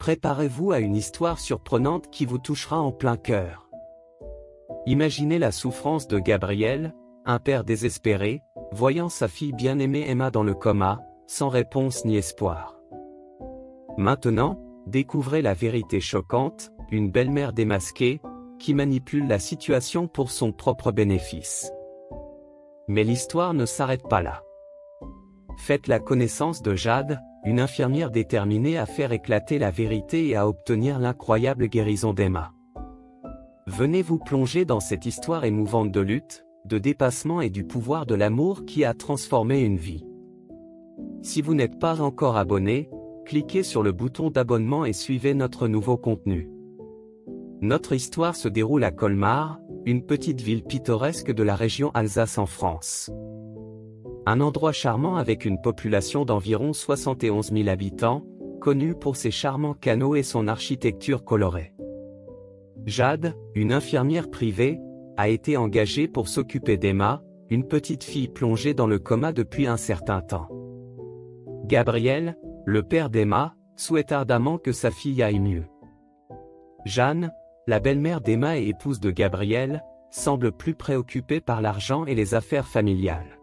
Préparez-vous à une histoire surprenante qui vous touchera en plein cœur. Imaginez la souffrance de Gabriel, un père désespéré, voyant sa fille bien-aimée Emma dans le coma, sans réponse ni espoir. Maintenant, découvrez la vérité choquante, une belle-mère démasquée, qui manipule la situation pour son propre bénéfice. Mais l'histoire ne s'arrête pas là. Faites la connaissance de Jade, une infirmière déterminée à faire éclater la vérité et à obtenir l'incroyable guérison d'Emma. Venez vous plonger dans cette histoire émouvante de lutte, de dépassement et du pouvoir de l'amour qui a transformé une vie. Si vous n'êtes pas encore abonné, cliquez sur le bouton d'abonnement et suivez notre nouveau contenu. Notre histoire se déroule à Colmar, une petite ville pittoresque de la région Alsace en France. Un endroit charmant avec une population d'environ 71 000 habitants, connu pour ses charmants canaux et son architecture colorée. Jade, une infirmière privée, a été engagée pour s'occuper d'Emma, une petite fille plongée dans le coma depuis un certain temps. Gabriel, le père d'Emma, souhaite ardemment que sa fille aille mieux. Jeanne, la belle-mère d'Emma et épouse de Gabriel, semble plus préoccupée par l'argent et les affaires familiales.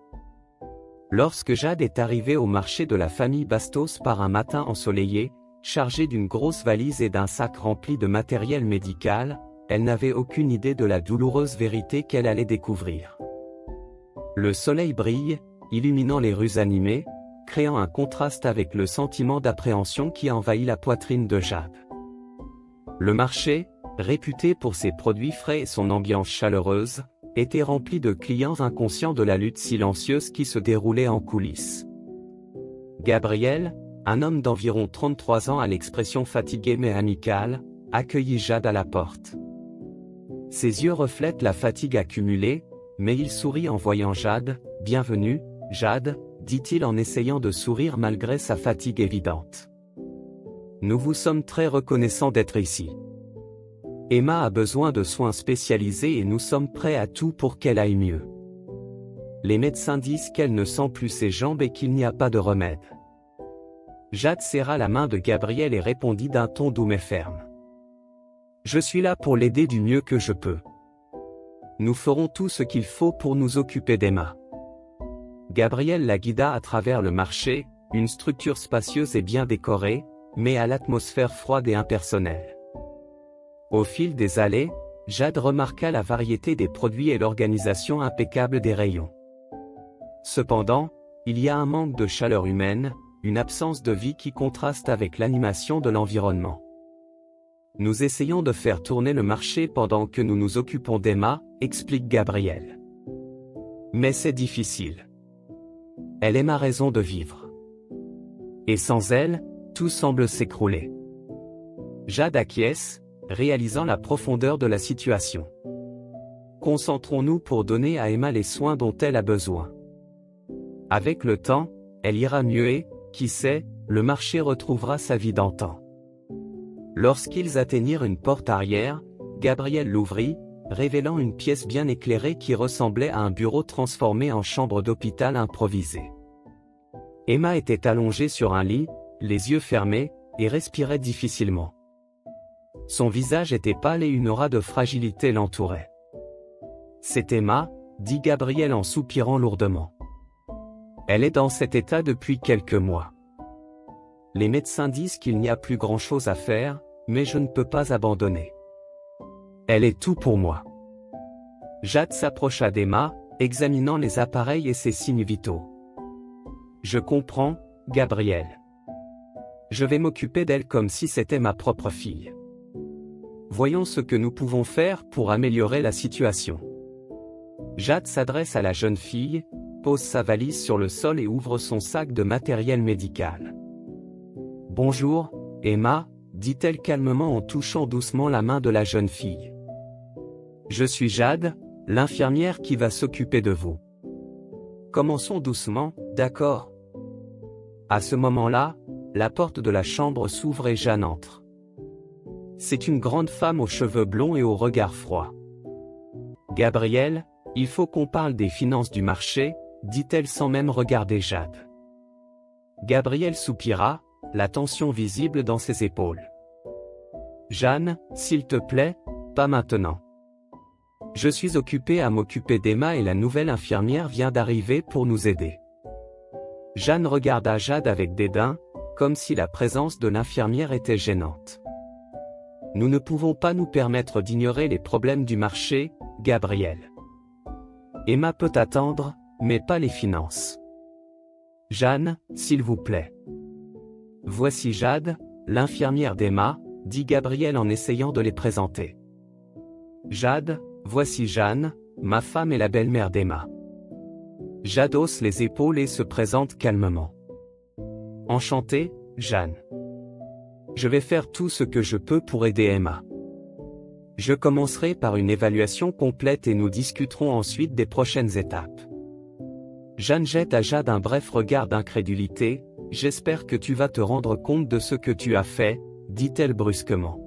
Lorsque Jade est arrivée au marché de la famille Bastos par un matin ensoleillé, chargée d'une grosse valise et d'un sac rempli de matériel médical, elle n'avait aucune idée de la douloureuse vérité qu'elle allait découvrir. Le soleil brille, illuminant les rues animées, créant un contraste avec le sentiment d'appréhension qui envahit la poitrine de Jade. Le marché, réputé pour ses produits frais et son ambiance chaleureuse, était rempli de clients inconscients de la lutte silencieuse qui se déroulait en coulisses. Gabriel, un homme d'environ 33 ans à l'expression fatiguée mais amicale, accueillit Jade à la porte. Ses yeux reflètent la fatigue accumulée, mais il sourit en voyant Jade. « Bienvenue, Jade », dit-il en essayant de sourire malgré sa fatigue évidente. « Nous vous sommes très reconnaissants d'être ici. Emma a besoin de soins spécialisés et nous sommes prêts à tout pour qu'elle aille mieux. Les médecins disent qu'elle ne sent plus ses jambes et qu'il n'y a pas de remède. » Jade serra la main de Gabriel et répondit d'un ton doux mais ferme. « Je suis là pour l'aider du mieux que je peux. Nous ferons tout ce qu'il faut pour nous occuper d'Emma. » Gabriel la guida à travers le marché, une structure spacieuse et bien décorée, mais à l'atmosphère froide et impersonnelle. Au fil des allées, Jade remarqua la variété des produits et l'organisation impeccable des rayons. Cependant, il y a un manque de chaleur humaine, une absence de vie qui contraste avec l'animation de l'environnement. Nous essayons de faire tourner le marché pendant que nous nous occupons d'Emma, explique Gabriel. Mais c'est difficile. Elle est ma raison de vivre. Et sans elle, tout semble s'écrouler. Jade acquiesce, réalisant la profondeur de la situation. Concentrons-nous pour donner à Emma les soins dont elle a besoin. Avec le temps, elle ira mieux et, qui sait, le marché retrouvera sa vie d'antan. Lorsqu'ils atteignirent une porte arrière, Gabriel l'ouvrit, révélant une pièce bien éclairée qui ressemblait à un bureau transformé en chambre d'hôpital improvisée. Emma était allongée sur un lit, les yeux fermés, et respirait difficilement. Son visage était pâle et une aura de fragilité l'entourait. « C'est Emma », dit Gabriel en soupirant lourdement. « Elle est dans cet état depuis quelques mois. Les médecins disent qu'il n'y a plus grand-chose à faire, mais je ne peux pas abandonner. Elle est tout pour moi. » Jade s'approcha d'Emma, examinant les appareils et ses signes vitaux. « Je comprends, Gabriel. Je vais m'occuper d'elle comme si c'était ma propre fille. Voyons ce que nous pouvons faire pour améliorer la situation. » Jade s'adresse à la jeune fille, pose sa valise sur le sol et ouvre son sac de matériel médical. « Bonjour, Emma, » dit-elle calmement en touchant doucement la main de la jeune fille. « Je suis Jade, l'infirmière qui va s'occuper de vous. Commençons doucement, d'accord ?» À ce moment-là, la porte de la chambre s'ouvre et Jeanne entre. C'est une grande femme aux cheveux blonds et au regard froid. « Gabriel, il faut qu'on parle des finances du marché, » dit-elle sans même regarder Jade. Gabriel soupira, la tension visible dans ses épaules. Jeanne, s'il te plaît, pas maintenant. Je suis occupé à m'occuper d'Emma et la nouvelle infirmière vient d'arriver pour nous aider. Jeanne regarda Jade avec dédain, comme si la présence de l'infirmière était gênante. Nous ne pouvons pas nous permettre d'ignorer les problèmes du marché, Gabriel. Emma peut attendre, mais pas les finances. Jeanne, s'il vous plaît. Voici Jade, l'infirmière d'Emma, dit Gabriel en essayant de les présenter. Jade, voici Jeanne, ma femme et la belle-mère d'Emma. Jade hausse les épaules et se présente calmement. Enchantée, Jeanne. Je vais faire tout ce que je peux pour aider Emma. Je commencerai par une évaluation complète et nous discuterons ensuite des prochaines étapes. Jeanne jette à Jade un bref regard d'incrédulité. J'espère que tu vas te rendre compte de ce que tu as fait, dit-elle brusquement.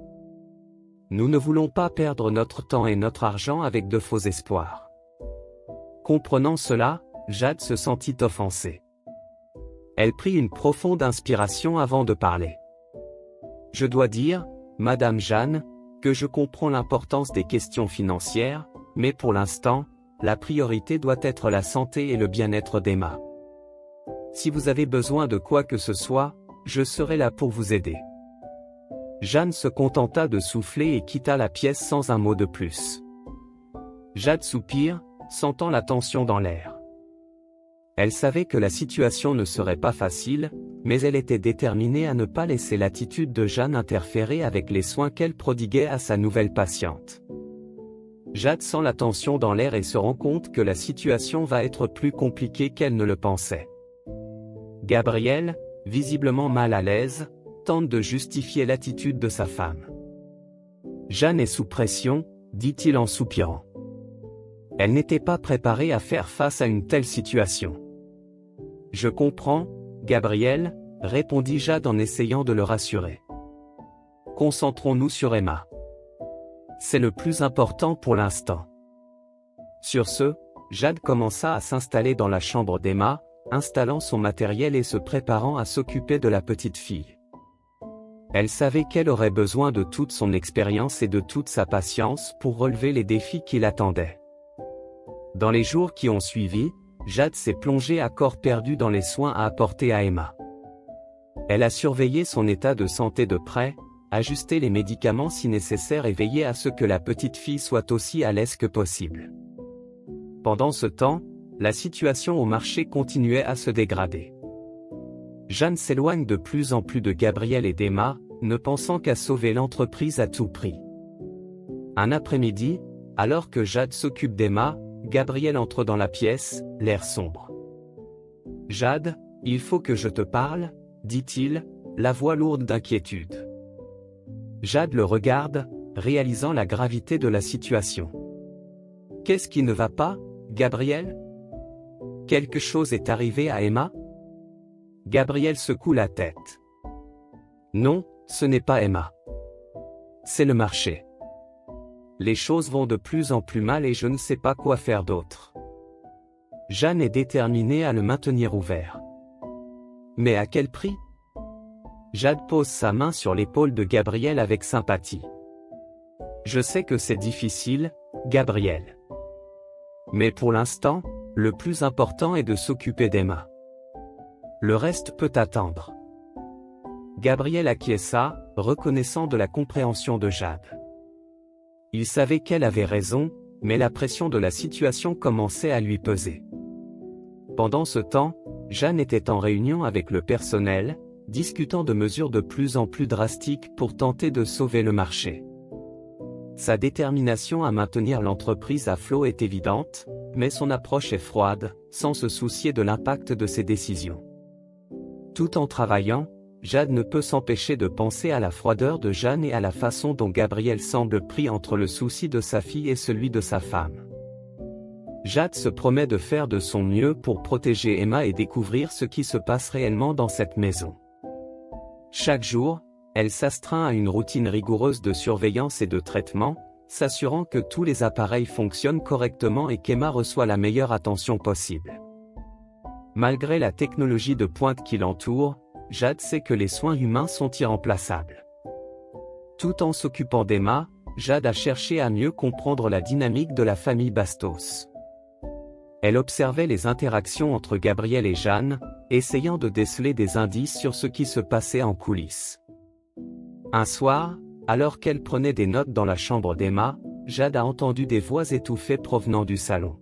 Nous ne voulons pas perdre notre temps et notre argent avec de faux espoirs. Comprenant cela, Jade se sentit offensée. Elle prit une profonde inspiration avant de parler. Je dois dire, Madame Jeanne, que je comprends l'importance des questions financières, mais pour l'instant, la priorité doit être la santé et le bien-être d'Emma. Si vous avez besoin de quoi que ce soit, je serai là pour vous aider. Jeanne se contenta de souffler et quitta la pièce sans un mot de plus. Jade soupire, sentant la tension dans l'air. Elle savait que la situation ne serait pas facile, mais elle était déterminée à ne pas laisser l'attitude de Jeanne interférer avec les soins qu'elle prodiguait à sa nouvelle patiente. Jade sent la tension dans l'air et se rend compte que la situation va être plus compliquée qu'elle ne le pensait. Gabriel, visiblement mal à l'aise, tente de justifier l'attitude de sa femme. Jeanne est sous pression, dit-il en soupirant. Elle n'était pas préparée à faire face à une telle situation. Je comprends, Gabriel, répondit Jade en essayant de le rassurer. Concentrons-nous sur Emma. C'est le plus important pour l'instant. Sur ce, Jade commença à s'installer dans la chambre d'Emma, installant son matériel et se préparant à s'occuper de la petite fille. Elle savait qu'elle aurait besoin de toute son expérience et de toute sa patience pour relever les défis qui l'attendaient. Dans les jours qui ont suivi, Jade s'est plongée à corps perdu dans les soins à apporter à Emma. Elle a surveillé son état de santé de près, ajusté les médicaments si nécessaire et veillé à ce que la petite fille soit aussi à l'aise que possible. Pendant ce temps, la situation au marché continuait à se dégrader. Jeanne s'éloigne de plus en plus de Gabriel et d'Emma, ne pensant qu'à sauver l'entreprise à tout prix. Un après-midi, alors que Jade s'occupe d'Emma, Gabriel entre dans la pièce, l'air sombre. « Jade, il faut que je te parle, » dit-il, la voix lourde d'inquiétude. Jade le regarde, réalisant la gravité de la situation. « Qu'est-ce qui ne va pas, Gabriel ? Quelque chose est arrivé à Emma ? » Gabriel secoue la tête. « Non, ce n'est pas Emma. C'est le marché. Les choses vont de plus en plus mal et je ne sais pas quoi faire d'autre. » Jeanne est déterminée à le maintenir ouvert. Mais à quel prix ? Jade pose sa main sur l'épaule de Gabriel avec sympathie. Je sais que c'est difficile, Gabriel. Mais pour l'instant, le plus important est de s'occuper d'Emma. Le reste peut attendre. Gabriel acquiesça, reconnaissant de la compréhension de Jade. Il savait qu'elle avait raison, mais la pression de la situation commençait à lui peser. Pendant ce temps, Jeanne était en réunion avec le personnel, discutant de mesures de plus en plus drastiques pour tenter de sauver le marché. Sa détermination à maintenir l'entreprise à flot est évidente, mais son approche est froide, sans se soucier de l'impact de ses décisions. Tout en travaillant, Jade ne peut s'empêcher de penser à la froideur de Jeanne et à la façon dont Gabriel semble pris entre le souci de sa fille et celui de sa femme. Jade se promet de faire de son mieux pour protéger Emma et découvrir ce qui se passe réellement dans cette maison. Chaque jour, elle s'astreint à une routine rigoureuse de surveillance et de traitement, s'assurant que tous les appareils fonctionnent correctement et qu'Emma reçoit la meilleure attention possible. Malgré la technologie de pointe qui l'entoure, Jade sait que les soins humains sont irremplaçables. Tout en s'occupant d'Emma, Jade a cherché à mieux comprendre la dynamique de la famille Bastos. Elle observait les interactions entre Gabriel et Jeanne, essayant de déceler des indices sur ce qui se passait en coulisses. Un soir, alors qu'elle prenait des notes dans la chambre d'Emma, Jade a entendu des voix étouffées provenant du salon.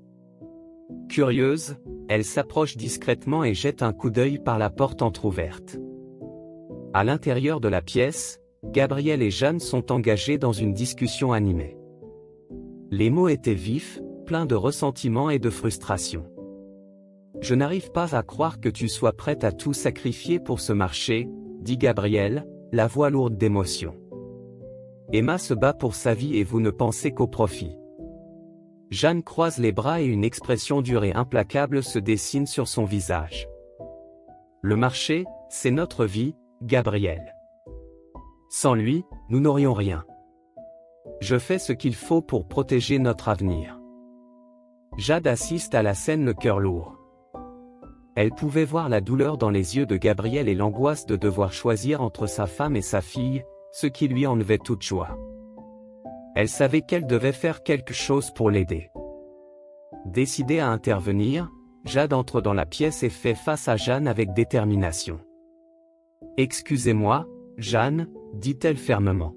Curieuse, elle s'approche discrètement et jette un coup d'œil par la porte entr'ouverte. À l'intérieur de la pièce, Gabriel et Jeanne sont engagés dans une discussion animée. Les mots étaient vifs, pleins de ressentiment et de frustration. « Je n'arrive pas à croire que tu sois prête à tout sacrifier pour ce marché, » dit Gabriel, la voix lourde d'émotion. « Emma se bat pour sa vie et vous ne pensez qu'au profit. » Jeanne croise les bras et une expression dure et implacable se dessine sur son visage. « Le marché, c'est notre vie, Gabriel. Sans lui, nous n'aurions rien. Je fais ce qu'il faut pour protéger notre avenir. » Jade assiste à la scène le cœur lourd. Elle pouvait voir la douleur dans les yeux de Gabriel et l'angoisse de devoir choisir entre sa femme et sa fille, ce qui lui enlevait toute joie. Elle savait qu'elle devait faire quelque chose pour l'aider. Décidée à intervenir, Jade entre dans la pièce et fait face à Jeanne avec détermination. « Excusez-moi, Jeanne, dit-elle fermement.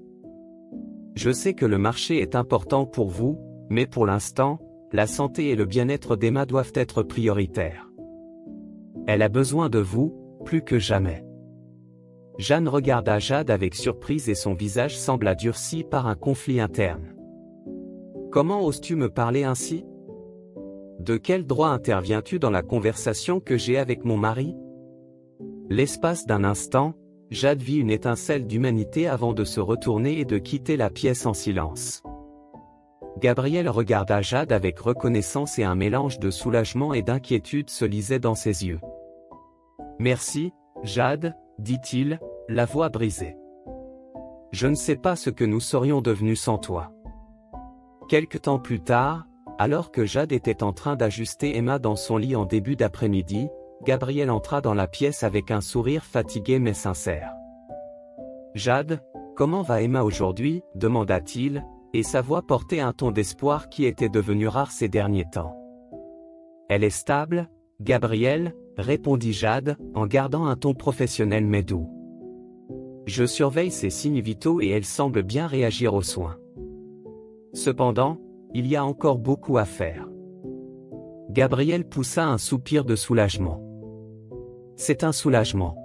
Je sais que le marché est important pour vous, mais pour l'instant, la santé et le bien-être d'Emma doivent être prioritaires. Elle a besoin de vous, plus que jamais. » Jeanne regarda Jade avec surprise et son visage sembla durci par un conflit interne. « Comment oses-tu me parler ainsi? De quel droit interviens-tu dans la conversation que j'ai avec mon mari? » L'espace d'un instant, Jade vit une étincelle d'humanité avant de se retourner et de quitter la pièce en silence. Gabriel regarda Jade avec reconnaissance et un mélange de soulagement et d'inquiétude se lisait dans ses yeux. « Merci, Jade, » dit-il, la voix brisée. « Je ne sais pas ce que nous serions devenus sans toi. » Quelque temps plus tard, alors que Jade était en train d'ajuster Emma dans son lit en début d'après-midi, Gabriel entra dans la pièce avec un sourire fatigué mais sincère. « Jade, comment va Emma aujourd'hui » demanda-t-il, et sa voix portait un ton d'espoir qui était devenu rare ces derniers temps. « Elle est stable, Gabriel » répondit Jade, en gardant un ton professionnel mais doux. « Je surveille ses signes vitaux et elle semble bien réagir aux soins. Cependant, il y a encore beaucoup à faire. » Gabriel poussa un soupir de soulagement. « C'est un soulagement.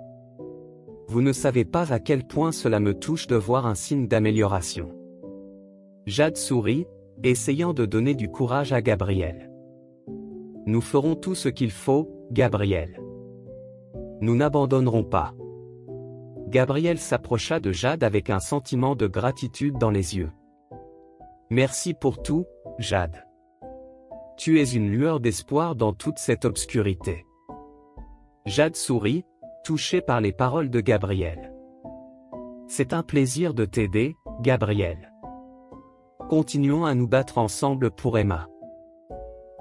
Vous ne savez pas à quel point cela me touche de voir un signe d'amélioration. » Jade sourit, essayant de donner du courage à Gabriel. « Nous ferons tout ce qu'il faut, Gabriel. Nous n'abandonnerons pas. » Gabriel s'approcha de Jade avec un sentiment de gratitude dans les yeux. « Merci pour tout, Jade. Tu es une lueur d'espoir dans toute cette obscurité. » Jade sourit, touchée par les paroles de Gabriel. « C'est un plaisir de t'aider, Gabriel. Continuons à nous battre ensemble pour Emma. »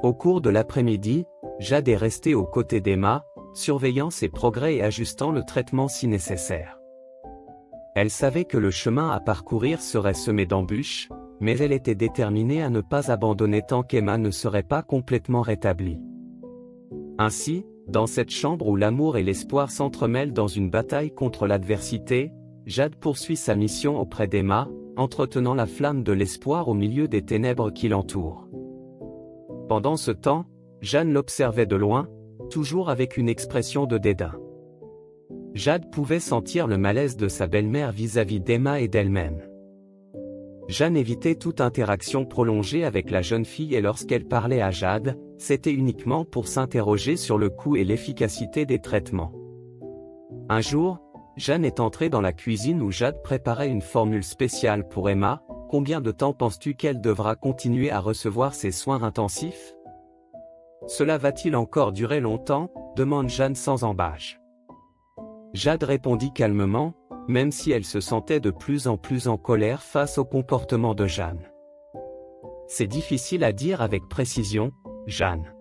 Au cours de l'après-midi, Jade est restée aux côtés d'Emma, surveillant ses progrès et ajustant le traitement si nécessaire. Elle savait que le chemin à parcourir serait semé d'embûches, mais elle était déterminée à ne pas abandonner tant qu'Emma ne serait pas complètement rétablie. Ainsi, dans cette chambre où l'amour et l'espoir s'entremêlent dans une bataille contre l'adversité, Jade poursuit sa mission auprès d'Emma, entretenant la flamme de l'espoir au milieu des ténèbres qui l'entourent. Pendant ce temps, Jeanne l'observait de loin, toujours avec une expression de dédain. Jade pouvait sentir le malaise de sa belle-mère vis-à-vis d'Emma et d'elle-même. Jeanne évitait toute interaction prolongée avec la jeune fille et lorsqu'elle parlait à Jade, c'était uniquement pour s'interroger sur le coût et l'efficacité des traitements. Un jour, Jeanne est entrée dans la cuisine où Jade préparait une formule spéciale pour Emma. « Combien de temps penses-tu qu'elle devra continuer à recevoir ces soins intensifs? Cela va-t-il encore durer longtemps ?» demande Jeanne sans embâche. Jade répondit calmement, même si elle se sentait de plus en plus en colère face au comportement de Jeanne. « C'est difficile à dire avec précision, Jeanne.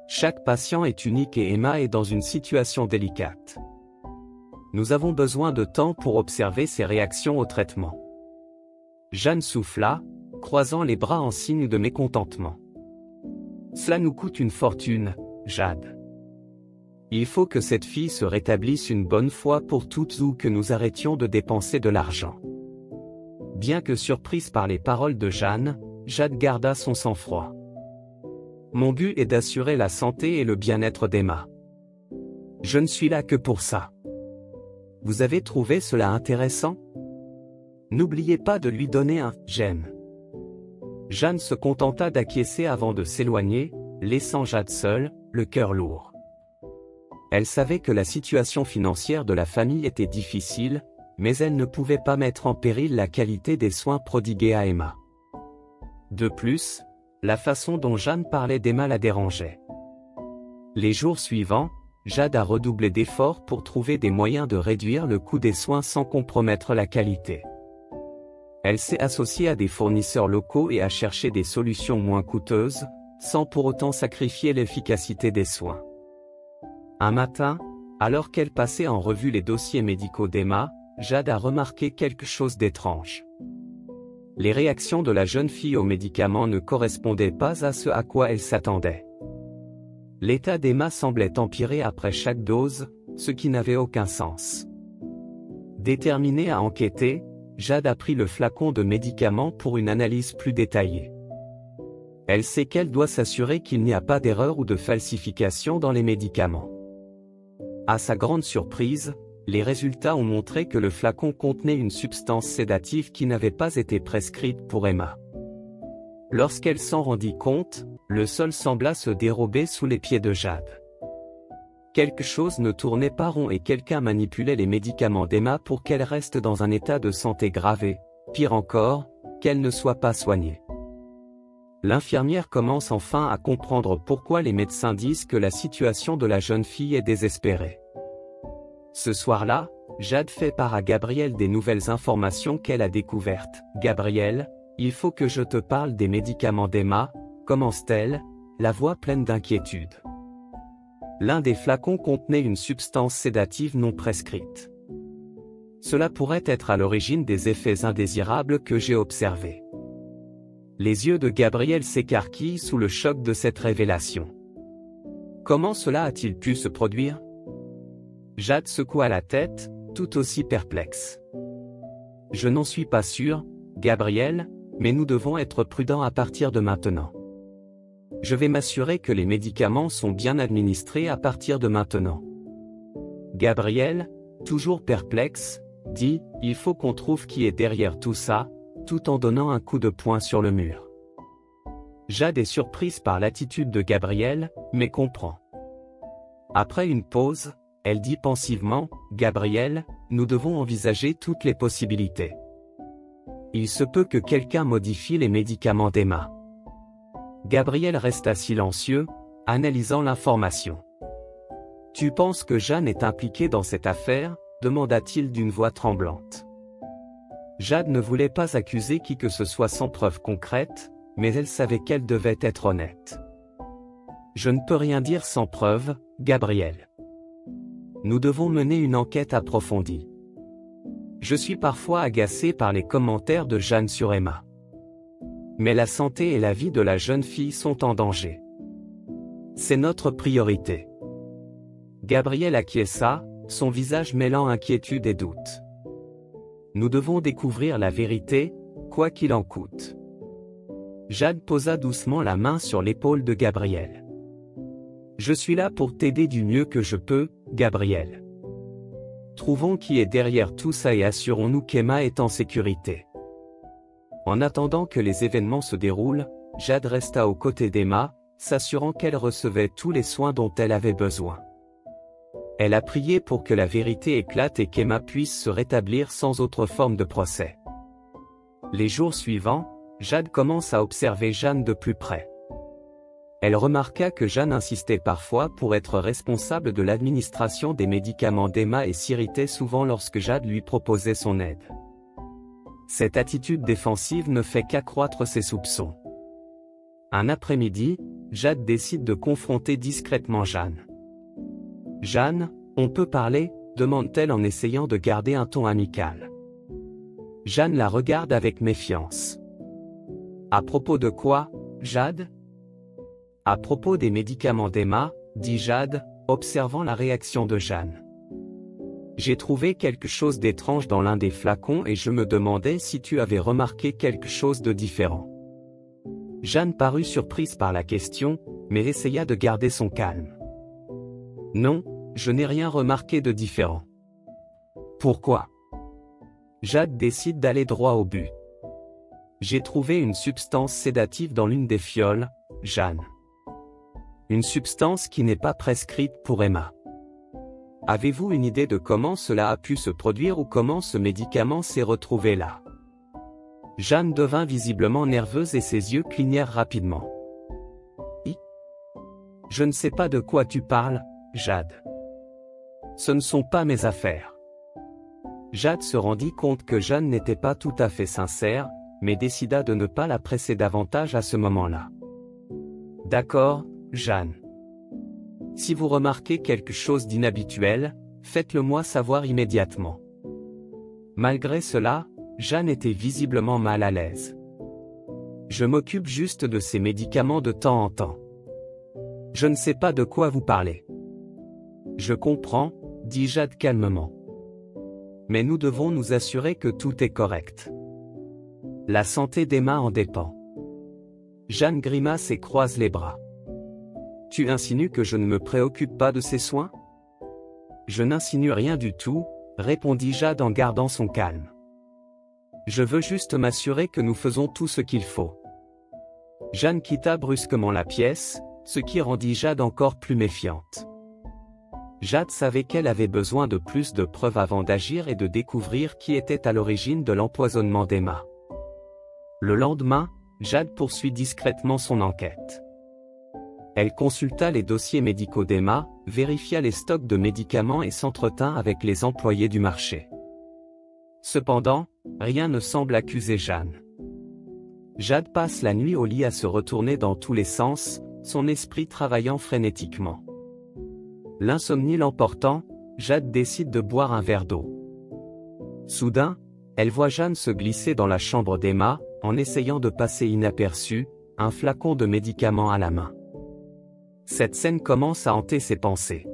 Chaque patient est unique et Emma est dans une situation délicate. Nous avons besoin de temps pour observer ses réactions au traitement. » Jeanne souffla, croisant les bras en signe de mécontentement. Cela nous coûte une fortune, Jade. Il faut que cette fille se rétablisse une bonne fois pour toutes ou que nous arrêtions de dépenser de l'argent. Bien que surprise par les paroles de Jeanne, Jade garda son sang-froid. Mon but est d'assurer la santé et le bien-être d'Emma. Je ne suis là que pour ça. Vous avez trouvé cela intéressant? N'oubliez pas de lui donner un « j'aime ». Jeanne se contenta d'acquiescer avant de s'éloigner, laissant Jade seule, le cœur lourd. Elle savait que la situation financière de la famille était difficile, mais elle ne pouvait pas mettre en péril la qualité des soins prodigués à Emma. De plus, la façon dont Jeanne parlait d'Emma la dérangeait. Les jours suivants, Jade a redoublé d'efforts pour trouver des moyens de réduire le coût des soins sans compromettre la qualité. Elle s'est associée à des fournisseurs locaux et a cherché des solutions moins coûteuses, sans pour autant sacrifier l'efficacité des soins. Un matin, alors qu'elle passait en revue les dossiers médicaux d'Emma, Jade a remarqué quelque chose d'étrange. Les réactions de la jeune fille aux médicaments ne correspondaient pas à ce à quoi elle s'attendait. L'état d'Emma semblait empirer après chaque dose, ce qui n'avait aucun sens. Déterminée à enquêter, Jade a pris le flacon de médicaments pour une analyse plus détaillée. Elle sait qu'elle doit s'assurer qu'il n'y a pas d'erreur ou de falsification dans les médicaments. À sa grande surprise, les résultats ont montré que le flacon contenait une substance sédative qui n'avait pas été prescrite pour Emma. Lorsqu'elle s'en rendit compte, le sol sembla se dérober sous les pieds de Jade. Quelque chose ne tournait pas rond et quelqu'un manipulait les médicaments d'Emma pour qu'elle reste dans un état de santé grave et, pire encore, qu'elle ne soit pas soignée. L'infirmière commence enfin à comprendre pourquoi les médecins disent que la situation de la jeune fille est désespérée. Ce soir-là, Jade fait part à Gabriel des nouvelles informations qu'elle a découvertes. « Gabriel, il faut que je te parle des médicaments d'Emma », commence-t-elle, la voix pleine d'inquiétude. L'un des flacons contenait une substance sédative non prescrite. Cela pourrait être à l'origine des effets indésirables que j'ai observés. Les yeux de Gabriel s'écarquillent sous le choc de cette révélation. Comment cela a-t-il pu se produire? Jade secoua la tête, tout aussi perplexe. Je n'en suis pas sûr, Gabriel, mais nous devons être prudents à partir de maintenant. Je vais m'assurer que les médicaments sont bien administrés à partir de maintenant. Gabriel, toujours perplexe, dit, il faut qu'on trouve qui est derrière tout ça, tout en donnant un coup de poing sur le mur. Jade est surprise par l'attitude de Gabriel, mais comprend. Après une pause, elle dit pensivement, Gabriel, nous devons envisager toutes les possibilités. Il se peut que quelqu'un modifie les médicaments d'Emma. Gabriel resta silencieux, analysant l'information. Tu penses que Jeanne est impliquée dans cette affaire? Demanda-t-il d'une voix tremblante. Jade ne voulait pas accuser qui que ce soit sans preuve concrète, mais elle savait qu'elle devait être honnête. Je ne peux rien dire sans preuve, Gabriel. Nous devons mener une enquête approfondie. Je suis parfois agacé par les commentaires de Jeanne sur Emma. Mais la santé et la vie de la jeune fille sont en danger. C'est notre priorité. Gabriel acquiesça, son visage mêlant inquiétude et doute. Nous devons découvrir la vérité, quoi qu'il en coûte. Jade posa doucement la main sur l'épaule de Gabriel. Je suis là pour t'aider du mieux que je peux, Gabriel. Trouvons qui est derrière tout ça et assurons-nous qu'Emma est en sécurité. En attendant que les événements se déroulent, Jade resta aux côtés d'Emma, s'assurant qu'elle recevait tous les soins dont elle avait besoin. Elle a prié pour que la vérité éclate et qu'Emma puisse se rétablir sans autre forme de procès. Les jours suivants, Jade commence à observer Jeanne de plus près. Elle remarqua que Jeanne insistait parfois pour être responsable de l'administration des médicaments d'Emma et s'irritait souvent lorsque Jade lui proposait son aide. Cette attitude défensive ne fait qu'accroître ses soupçons. Un après-midi, Jade décide de confronter discrètement Jeanne. « Jeanne, on peut parler ?» demande-t-elle en essayant de garder un ton amical. Jeanne la regarde avec méfiance. À propos de quoi, Jade? À propos des médicaments d'Emma, dit Jade, observant la réaction de Jeanne. J'ai trouvé quelque chose d'étrange dans l'un des flacons et je me demandais si tu avais remarqué quelque chose de différent. Jeanne parut surprise par la question, mais essaya de garder son calme. Non, je n'ai rien remarqué de différent. Pourquoi? Jade décide d'aller droit au but. J'ai trouvé une substance sédative dans l'une des fioles, Jeanne. Une substance qui n'est pas prescrite pour Emma. Avez-vous une idée de comment cela a pu se produire ou comment ce médicament s'est retrouvé là? Jeanne devint visiblement nerveuse et ses yeux clignèrent rapidement. Je ne sais pas de quoi tu parles, Jade. Ce ne sont pas mes affaires. Jade se rendit compte que Jeanne n'était pas tout à fait sincère, mais décida de ne pas la presser davantage à ce moment-là. D'accord, Jeanne. Si vous remarquez quelque chose d'inhabituel, faites-le moi savoir immédiatement. Malgré cela, Jeanne était visiblement mal à l'aise. Je m'occupe juste de ces médicaments de temps en temps. Je ne sais pas de quoi vous parlez. Je comprends, dit Jade calmement. Mais nous devons nous assurer que tout est correct. La santé d'Emma en dépend. Jeanne grimace et croise les bras. Tu insinues que je ne me préoccupe pas de ses soins? Je n'insinue rien du tout, répondit Jade en gardant son calme. Je veux juste m'assurer que nous faisons tout ce qu'il faut. Jeanne quitta brusquement la pièce, ce qui rendit Jade encore plus méfiante. Jade savait qu'elle avait besoin de plus de preuves avant d'agir et de découvrir qui était à l'origine de l'empoisonnement d'Emma. Le lendemain, Jade poursuit discrètement son enquête. Elle consulta les dossiers médicaux d'Emma, vérifia les stocks de médicaments et s'entretint avec les employés du marché. Cependant, rien ne semble accuser Jeanne. Jade passe la nuit au lit à se retourner dans tous les sens, son esprit travaillant frénétiquement. L'insomnie l'emportant, Jade décide de boire un verre d'eau. Soudain, elle voit Jeanne se glisser dans la chambre d'Emma, en essayant de passer inaperçue, un flacon de médicaments à la main. Cette scène commence à hanter ses pensées.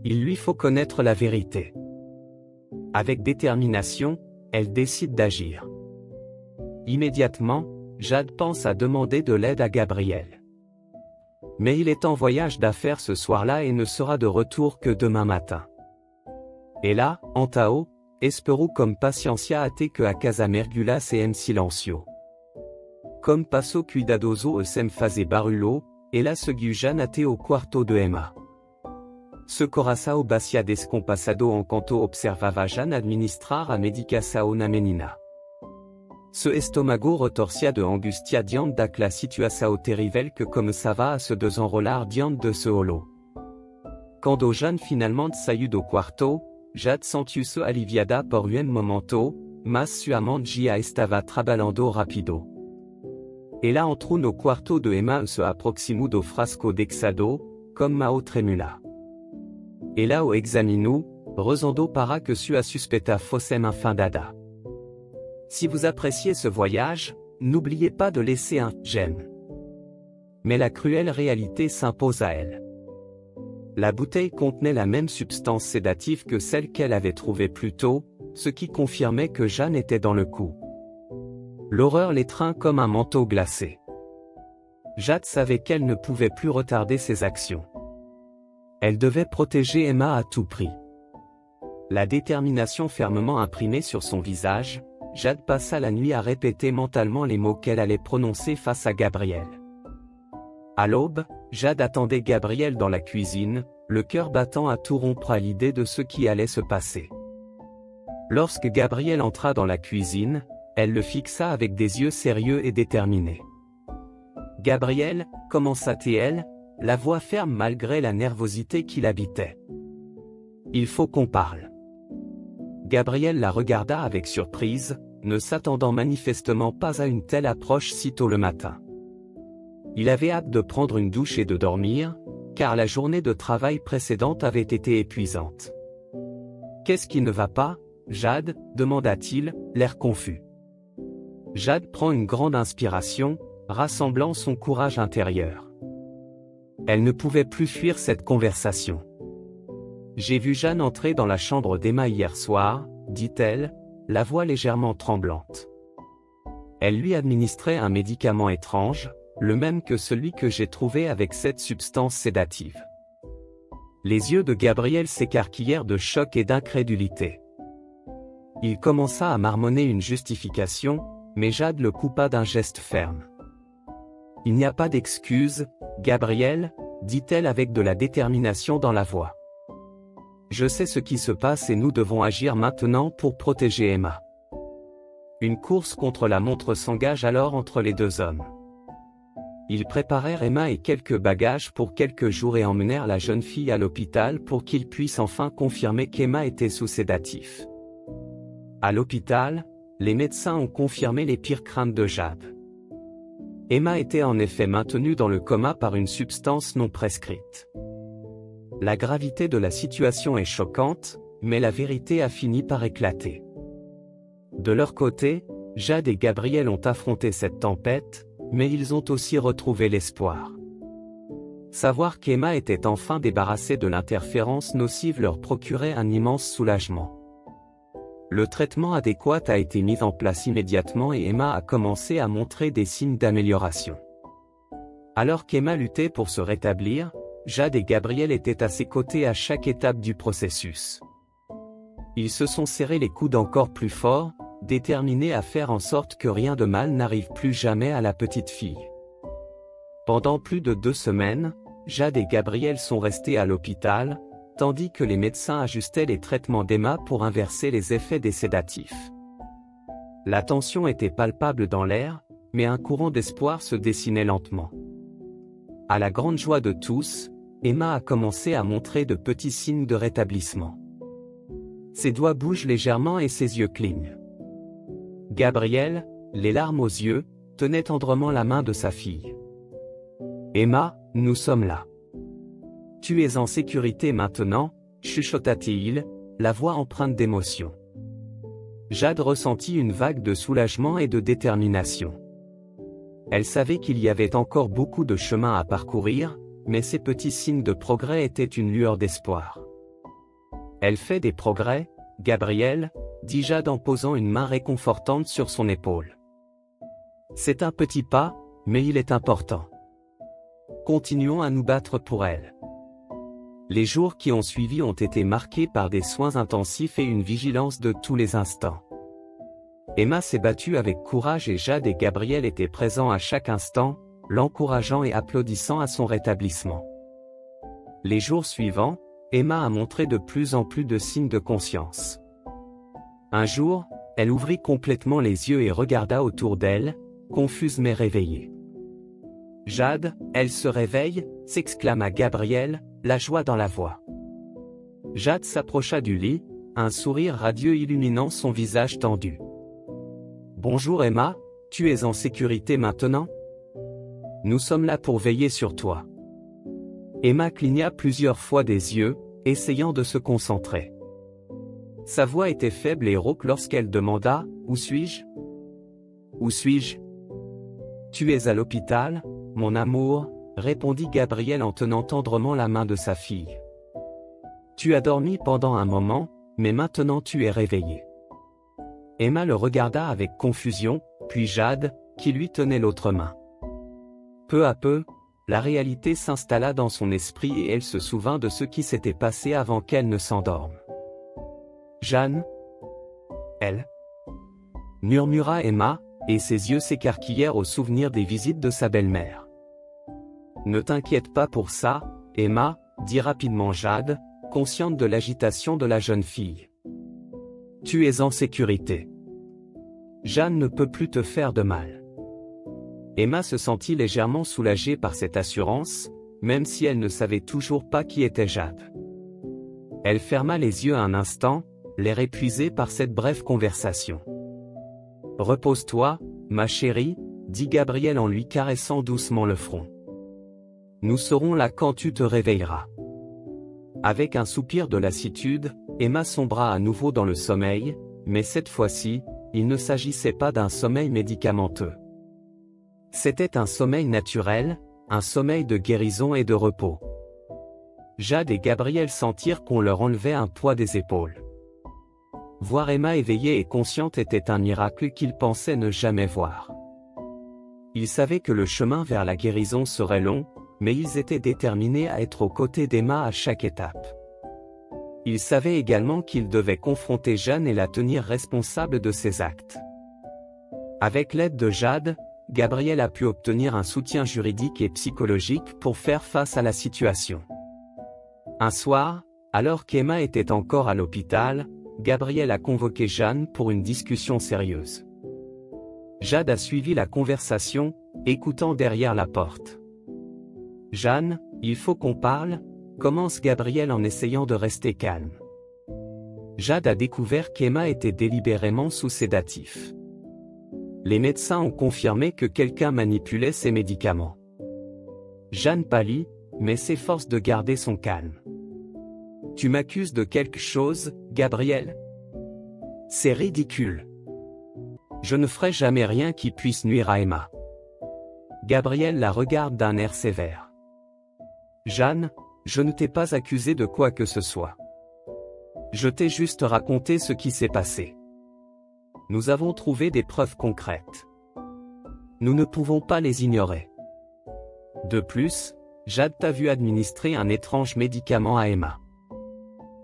Il lui faut connaître la vérité. Avec détermination, elle décide d'agir. Immédiatement, Jade pense à demander de l'aide à Gabriel. Mais il est en voyage d'affaires ce soir-là et ne sera de retour que demain matin. Et là, Antao, espero comme paciencia ate que a casa mergulas e en silencio. Comme passo cuidadoso e sem fazer barulho, et là seguiu Jeanne ate au quarto de Emma. Ce coraçao bacia descompassado enquanto observava Jeanne administrar a medicação na menina. Ce estomago retorcia de angustia diante da la situação terrivel que começava a se desenrolar diante de ce holo. Quando Jeanne finalmente saiu do quarto, Jade sentiu-se aliviada por un momento, mas sua mente já estava trabalhando rapido. Ela entrou no quarto de Emma e se aproximou do frasco d'exado, comme Mao tremula. Ela o examinou, rezando para que sua suspeita fosse infundada. Si vous appréciez ce voyage, n'oubliez pas de laisser un « j'aime ». Mais la cruelle réalité s'impose à elle. La bouteille contenait la même substance sédative que celle qu'elle avait trouvée plus tôt, ce qui confirmait que Jeanne était dans le coup. L'horreur l'étreint comme un manteau glacé. Jade savait qu'elle ne pouvait plus retarder ses actions. Elle devait protéger Emma à tout prix. La détermination fermement imprimée sur son visage, Jade passa la nuit à répéter mentalement les mots qu'elle allait prononcer face à Gabriel. À l'aube, Jade attendait Gabriel dans la cuisine, le cœur battant à tout rompre à l'idée de ce qui allait se passer. Lorsque Gabriel entra dans la cuisine, elle le fixa avec des yeux sérieux et déterminés. « Gabriel, commença-t-elle, la voix ferme malgré la nervosité qui l'habitait. « Il faut qu'on parle. » Gabriel la regarda avec surprise, ne s'attendant manifestement pas à une telle approche si tôt le matin. Il avait hâte de prendre une douche et de dormir, car la journée de travail précédente avait été épuisante. « Qu'est-ce qui ne va pas, Jade, demanda-t-il, l'air confus. Jade prend une grande inspiration, rassemblant son courage intérieur. Elle ne pouvait plus fuir cette conversation. J'ai vu Jeanne entrer dans la chambre d'Emma hier soir, dit-elle, la voix légèrement tremblante. Elle lui administrait un médicament étrange, le même que celui que j'ai trouvé avec cette substance sédative. Les yeux de Gabriel s'écarquillèrent de choc et d'incrédulité. Il commença à marmonner une justification, mais Jade le coupa d'un geste ferme. « Il n'y a pas d'excuse, Gabriel, dit-elle avec de la détermination dans la voix. Je sais ce qui se passe et nous devons agir maintenant pour protéger Emma. » Une course contre la montre s'engage alors entre les deux hommes. Ils préparèrent Emma et quelques bagages pour quelques jours et emmenèrent la jeune fille à l'hôpital pour qu'ils puissent enfin confirmer qu'Emma était sous sédatif. À l'hôpital, les médecins ont confirmé les pires craintes de Jade. Emma était en effet maintenue dans le coma par une substance non prescrite. La gravité de la situation est choquante, mais la vérité a fini par éclater. De leur côté, Jade et Gabriel ont affronté cette tempête, mais ils ont aussi retrouvé l'espoir. Savoir qu'Emma était enfin débarrassée de l'interférence nocive leur procurait un immense soulagement. Le traitement adéquat a été mis en place immédiatement et Emma a commencé à montrer des signes d'amélioration. Alors qu'Emma luttait pour se rétablir, Jade et Gabriel étaient à ses côtés à chaque étape du processus. Ils se sont serrés les coudes encore plus fort, déterminés à faire en sorte que rien de mal n'arrive plus jamais à la petite fille. Pendant plus de 2 semaines, Jade et Gabriel sont restés à l'hôpital, tandis que les médecins ajustaient les traitements d'Emma pour inverser les effets des sédatifs. La tension était palpable dans l'air, mais un courant d'espoir se dessinait lentement. À la grande joie de tous, Emma a commencé à montrer de petits signes de rétablissement. Ses doigts bougent légèrement et ses yeux clignent. Gabriel, les larmes aux yeux, tenait tendrement la main de sa fille. « Emma, nous sommes là. Tu es en sécurité maintenant, » chuchota-t-il, la voix empreinte d'émotion. Jade ressentit une vague de soulagement et de détermination. Elle savait qu'il y avait encore beaucoup de chemin à parcourir, mais ces petits signes de progrès étaient une lueur d'espoir. « Elle fait des progrès, Gabriel, » dit Jade en posant une main réconfortante sur son épaule. « C'est un petit pas, mais il est important. Continuons à nous battre pour elle. » Les jours qui ont suivi ont été marqués par des soins intensifs et une vigilance de tous les instants. Emma s'est battue avec courage et Jade et Gabriel étaient présents à chaque instant, l'encourageant et applaudissant à son rétablissement. Les jours suivants, Emma a montré de plus en plus de signes de conscience. Un jour, elle ouvrit complètement les yeux et regarda autour d'elle, confuse mais réveillée. « Jade, elle se réveille !» s'exclama Gabriel, la joie dans la voix. Jade s'approcha du lit, un sourire radieux illuminant son visage tendu. « Bonjour Emma, tu es en sécurité maintenant ? Nous sommes là pour veiller sur toi. » Emma cligna plusieurs fois des yeux, essayant de se concentrer. Sa voix était faible et rauque lorsqu'elle demanda « Où suis-je ? Où suis-je ? Tu es à l'hôpital, mon amour ?» répondit Gabriel en tenant tendrement la main de sa fille. « Tu as dormi pendant un moment, mais maintenant tu es réveillée. » Emma le regarda avec confusion, puis Jade, qui lui tenait l'autre main. Peu à peu, la réalité s'installa dans son esprit et elle se souvint de ce qui s'était passé avant qu'elle ne s'endorme. « Jeanne ? Elle ? » murmura Emma, et ses yeux s'écarquillèrent au souvenir des visites de sa belle-mère. « Ne t'inquiète pas pour ça, Emma, » dit rapidement Jade, consciente de l'agitation de la jeune fille. « Tu es en sécurité. Jeanne ne peut plus te faire de mal. » Emma se sentit légèrement soulagée par cette assurance, même si elle ne savait toujours pas qui était Jade. Elle ferma les yeux un instant, l'air épuisé par cette brève conversation. « Repose-toi, ma chérie, » dit Gabriel en lui caressant doucement le front. « Nous serons là quand tu te réveilleras. » Avec un soupir de lassitude, Emma sombra à nouveau dans le sommeil, mais cette fois-ci, il ne s'agissait pas d'un sommeil médicamenteux. C'était un sommeil naturel, un sommeil de guérison et de repos. Jade et Gabriel sentirent qu'on leur enlevait un poids des épaules. Voir Emma éveillée et consciente était un miracle qu'ils pensaient ne jamais voir. Ils savaient que le chemin vers la guérison serait long, mais ils étaient déterminés à être aux côtés d'Emma à chaque étape. Ils savaient également qu'ils devaient confronter Jeanne et la tenir responsable de ses actes. Avec l'aide de Jade, Gabriel a pu obtenir un soutien juridique et psychologique pour faire face à la situation. Un soir, alors qu'Emma était encore à l'hôpital, Gabriel a convoqué Jeanne pour une discussion sérieuse. Jade a suivi la conversation, écoutant derrière la porte. « Jeanne, il faut qu'on parle », commence Gabriel en essayant de rester calme. Jade a découvert qu'Emma était délibérément sous sédatif. Les médecins ont confirmé que quelqu'un manipulait ses médicaments. Jeanne pâlit, mais s'efforce de garder son calme. « Tu m'accuses de quelque chose, Gabriel ? C'est ridicule. Je ne ferai jamais rien qui puisse nuire à Emma. » Gabriel la regarde d'un air sévère. « Jeanne, je ne t'ai pas accusé de quoi que ce soit. Je t'ai juste raconté ce qui s'est passé. Nous avons trouvé des preuves concrètes. Nous ne pouvons pas les ignorer. De plus, Jade t'a vu administrer un étrange médicament à Emma.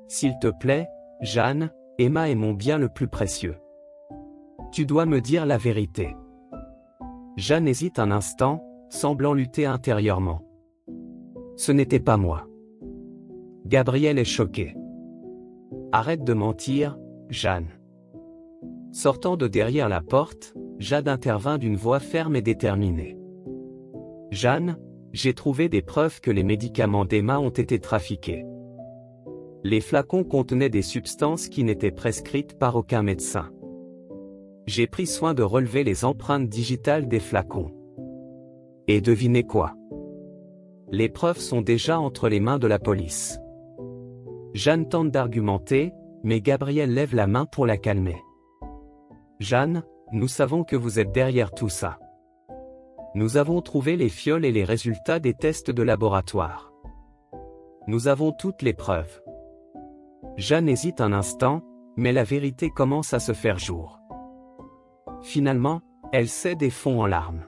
S'il te plaît, Jeanne, Emma est mon bien le plus précieux. Tu dois me dire la vérité. » Jeanne hésite un instant, semblant lutter intérieurement. « Ce n'était pas moi. » Gabriel est choqué. « Arrête de mentir, Jeanne. » Sortant de derrière la porte, Jade intervint d'une voix ferme et déterminée. « Jeanne, j'ai trouvé des preuves que les médicaments d'Emma ont été trafiqués. Les flacons contenaient des substances qui n'étaient prescrites par aucun médecin. J'ai pris soin de relever les empreintes digitales des flacons. Et devinez quoi? Les preuves sont déjà entre les mains de la police. » Jeanne tente d'argumenter, mais Gabriel lève la main pour la calmer. « Jeanne, nous savons que vous êtes derrière tout ça. Nous avons trouvé les fioles et les résultats des tests de laboratoire. Nous avons toutes les preuves. » Jeanne hésite un instant, mais la vérité commence à se faire jour. Finalement, elle cède et fond en larmes.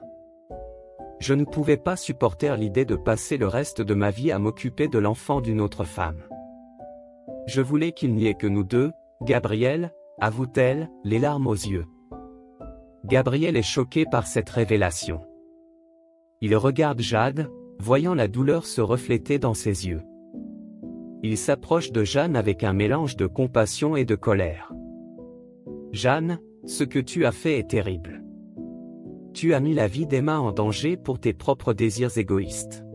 « Je ne pouvais pas supporter l'idée de passer le reste de ma vie à m'occuper de l'enfant d'une autre femme. Je voulais qu'il n'y ait que nous deux, Gabriel, avoue-t-elle, les larmes aux yeux. » Gabriel est choqué par cette révélation. Il regarde Jade, voyant la douleur se refléter dans ses yeux. Il s'approche de Jeanne avec un mélange de compassion et de colère. « Jeanne, ce que tu as fait est terrible. Tu as mis la vie d'Emma en danger pour tes propres désirs égoïstes.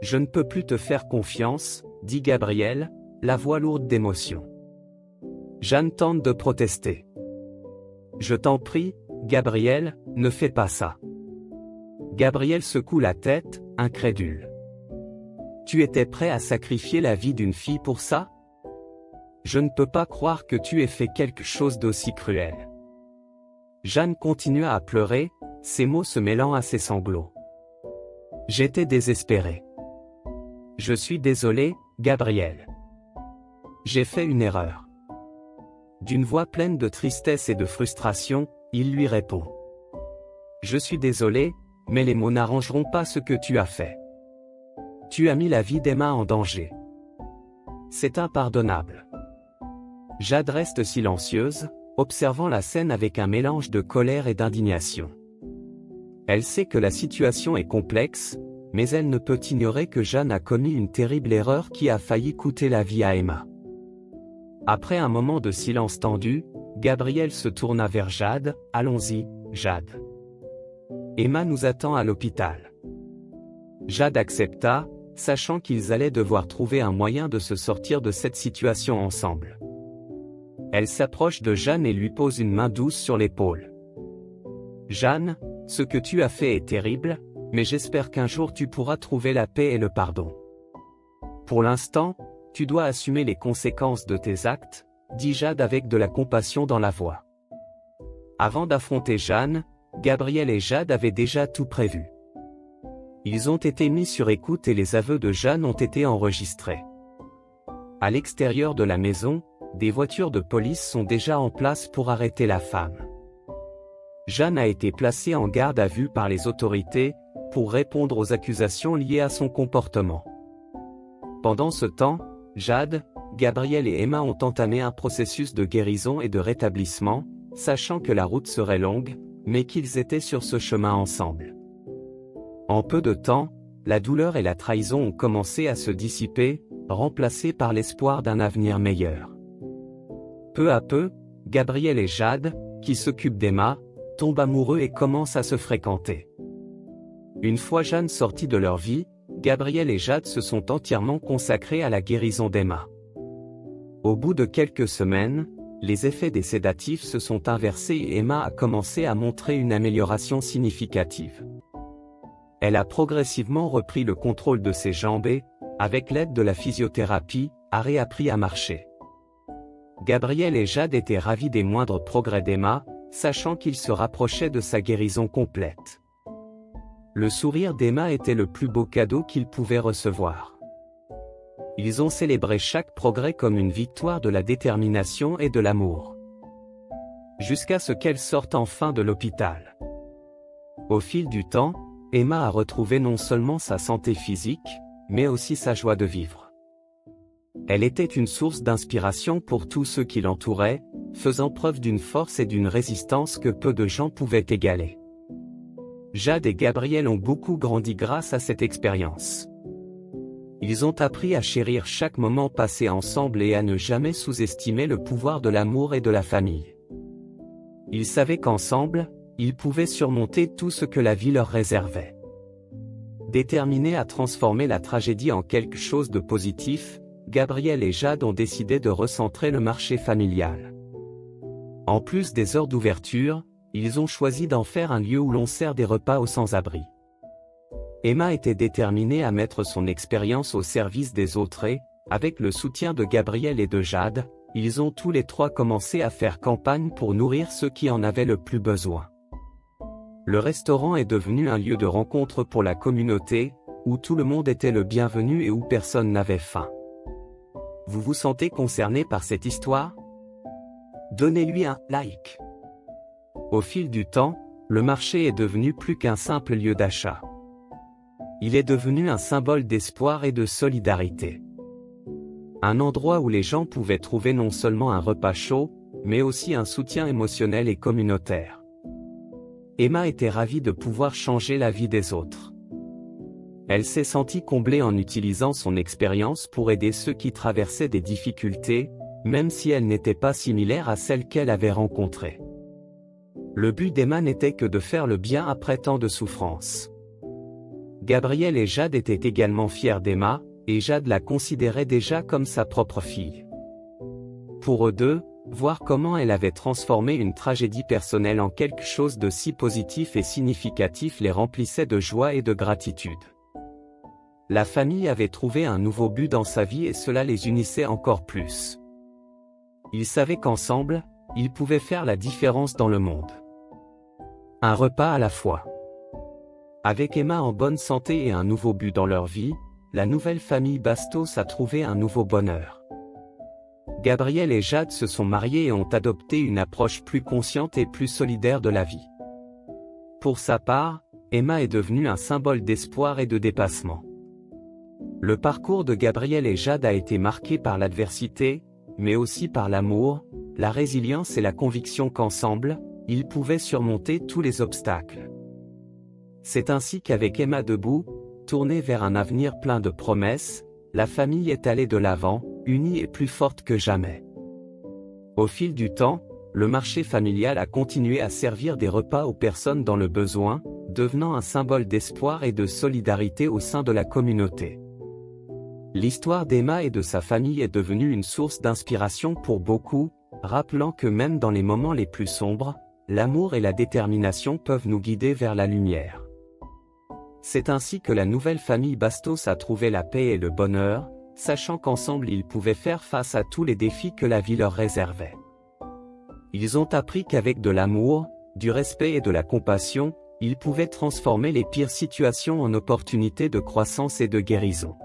Je ne peux plus te faire confiance, » dit Gabriel, la voix lourde d'émotion. Jeanne tente de protester. « Je t'en prie, Gabriel, ne fais pas ça. » Gabriel secoue la tête, incrédule. « Tu étais prêt à sacrifier la vie d'une fille pour ça? Je ne peux pas croire que tu aies fait quelque chose d'aussi cruel. » Jeanne continua à pleurer, ses mots se mêlant à ses sanglots. J'étais désespéré. « Je suis désolé, Gabriel. J'ai fait une erreur. » D'une voix pleine de tristesse et de frustration, il lui répond. « Je suis désolé, mais les mots n'arrangeront pas ce que tu as fait. Tu as mis la vie d'Emma en danger. C'est impardonnable. » Jade reste silencieuse, observant la scène avec un mélange de colère et d'indignation. Elle sait que la situation est complexe, mais elle ne peut ignorer que Jeanne a commis une terrible erreur qui a failli coûter la vie à Emma. Après un moment de silence tendu, Gabriel se tourna vers Jade. « Allons-y, Jade. Emma nous attend à l'hôpital. » Jade accepta, sachant qu'ils allaient devoir trouver un moyen de se sortir de cette situation ensemble. Elle s'approche de Jeanne et lui pose une main douce sur l'épaule. « Jeanne, ce que tu as fait est terrible, mais j'espère qu'un jour tu pourras trouver la paix et le pardon. Pour l'instant, tu dois assumer les conséquences de tes actes, dit Jade avec de la compassion dans la voix. Avant d'affronter Jeanne, Gabriel et Jade avaient déjà tout prévu. Ils ont été mis sur écoute et les aveux de Jeanne ont été enregistrés. À l'extérieur de la maison, des voitures de police sont déjà en place pour arrêter la femme. Jeanne a été placée en garde à vue par les autorités, pour répondre aux accusations liées à son comportement. Pendant ce temps, Jade, Gabriel et Emma ont entamé un processus de guérison et de rétablissement, sachant que la route serait longue, mais qu'ils étaient sur ce chemin ensemble. En peu de temps, la douleur et la trahison ont commencé à se dissiper, remplacées par l'espoir d'un avenir meilleur. Peu à peu, Gabriel et Jade, qui s'occupent d'Emma, tombent amoureux et commencent à se fréquenter. Une fois Jeanne sortie de leur vie, Gabriel et Jade se sont entièrement consacrés à la guérison d'Emma. Au bout de quelques semaines, les effets des sédatifs se sont inversés et Emma a commencé à montrer une amélioration significative. Elle a progressivement repris le contrôle de ses jambes et, avec l'aide de la physiothérapie, a réappris à marcher. Gabriel et Jade étaient ravis des moindres progrès d'Emma, sachant qu'ils se rapprochaient de sa guérison complète. Le sourire d'Emma était le plus beau cadeau qu'ils pouvaient recevoir. Ils ont célébré chaque progrès comme une victoire de la détermination et de l'amour. Jusqu'à ce qu'elle sorte enfin de l'hôpital. Au fil du temps, Emma a retrouvé non seulement sa santé physique, mais aussi sa joie de vivre. Elle était une source d'inspiration pour tous ceux qui l'entouraient, faisant preuve d'une force et d'une résistance que peu de gens pouvaient égaler. Jade et Gabriel ont beaucoup grandi grâce à cette expérience. Ils ont appris à chérir chaque moment passé ensemble et à ne jamais sous-estimer le pouvoir de l'amour et de la famille. Ils savaient qu'ensemble, ils pouvaient surmonter tout ce que la vie leur réservait. Déterminés à transformer la tragédie en quelque chose de positif, Gabriel et Jade ont décidé de recentrer le marché familial. En plus des heures d'ouverture, ils ont choisi d'en faire un lieu où l'on sert des repas aux sans-abri. Emma était déterminée à mettre son expérience au service des autres et, avec le soutien de Gabriel et de Jade, ils ont tous les trois commencé à faire campagne pour nourrir ceux qui en avaient le plus besoin. Le restaurant est devenu un lieu de rencontre pour la communauté, où tout le monde était le bienvenu et où personne n'avait faim. Vous vous sentez concerné par cette histoire? Donnez-lui un like. Au fil du temps, le marché est devenu plus qu'un simple lieu d'achat. Il est devenu un symbole d'espoir et de solidarité. Un endroit où les gens pouvaient trouver non seulement un repas chaud, mais aussi un soutien émotionnel et communautaire. Emma était ravie de pouvoir changer la vie des autres. Elle s'est sentie comblée en utilisant son expérience pour aider ceux qui traversaient des difficultés, même si elles n'étaient pas similaires à celles qu'elle avait rencontrées. Le but d'Emma n'était que de faire le bien après tant de souffrances. Gabriel et Jade étaient également fiers d'Emma, et Jade la considérait déjà comme sa propre fille. Pour eux deux, voir comment elle avait transformé une tragédie personnelle en quelque chose de si positif et significatif les remplissait de joie et de gratitude. La famille avait trouvé un nouveau but dans sa vie et cela les unissait encore plus. Ils savaient qu'ensemble, ils pouvaient faire la différence dans le monde. Un repas à la fois. Avec Emma en bonne santé et un nouveau but dans leur vie, la nouvelle famille Bastos a trouvé un nouveau bonheur. Gabriel et Jade se sont mariés et ont adopté une approche plus consciente et plus solidaire de la vie. Pour sa part, Emma est devenue un symbole d'espoir et de dépassement. Le parcours de Gabriel et Jade a été marqué par l'adversité, mais aussi par l'amour, la résilience et la conviction qu'ensemble, ils pouvaient surmonter tous les obstacles. C'est ainsi qu'avec Emma debout, tournée vers un avenir plein de promesses, la famille est allée de l'avant, unie et plus forte que jamais. Au fil du temps, le marché familial a continué à servir des repas aux personnes dans le besoin, devenant un symbole d'espoir et de solidarité au sein de la communauté. L'histoire d'Emma et de sa famille est devenue une source d'inspiration pour beaucoup, rappelant que même dans les moments les plus sombres, l'amour et la détermination peuvent nous guider vers la lumière. C'est ainsi que la nouvelle famille Bastos a trouvé la paix et le bonheur, sachant qu'ensemble ils pouvaient faire face à tous les défis que la vie leur réservait. Ils ont appris qu'avec de l'amour, du respect et de la compassion, ils pouvaient transformer les pires situations en opportunités de croissance et de guérison.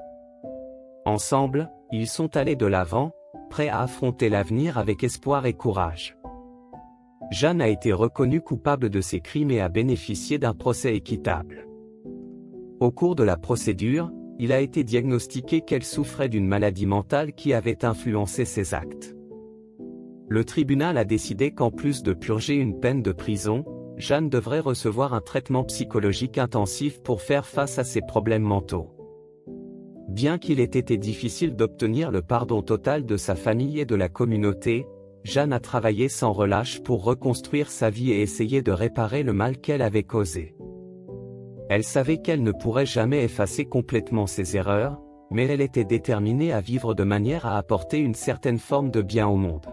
Ensemble, ils sont allés de l'avant, prêts à affronter l'avenir avec espoir et courage. Jeanne a été reconnue coupable de ces crimes et a bénéficié d'un procès équitable. Au cours de la procédure, il a été diagnostiqué qu'elle souffrait d'une maladie mentale qui avait influencé ses actes. Le tribunal a décidé qu'en plus de purger une peine de prison, Jeanne devrait recevoir un traitement psychologique intensif pour faire face à ses problèmes mentaux. Bien qu'il ait été difficile d'obtenir le pardon total de sa famille et de la communauté, Jeanne a travaillé sans relâche pour reconstruire sa vie et essayer de réparer le mal qu'elle avait causé. Elle savait qu'elle ne pourrait jamais effacer complètement ses erreurs, mais elle était déterminée à vivre de manière à apporter une certaine forme de bien au monde.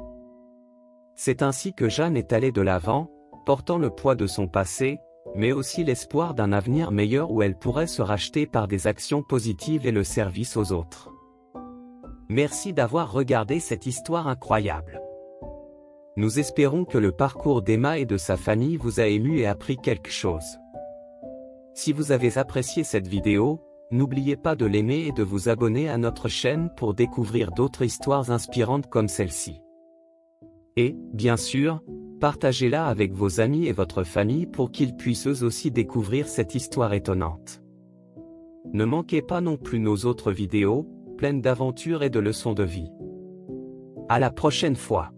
C'est ainsi que Jeanne est allée de l'avant, portant le poids de son passé, mais aussi l'espoir d'un avenir meilleur où elle pourrait se racheter par des actions positives et le service aux autres. Merci d'avoir regardé cette histoire incroyable. Nous espérons que le parcours d'Emma et de sa famille vous a ému et appris quelque chose. Si vous avez apprécié cette vidéo, n'oubliez pas de l'aimer et de vous abonner à notre chaîne pour découvrir d'autres histoires inspirantes comme celle-ci. Et, bien sûr, partagez-la avec vos amis et votre famille pour qu'ils puissent eux aussi découvrir cette histoire étonnante. Ne manquez pas non plus nos autres vidéos, pleines d'aventures et de leçons de vie. À la prochaine fois.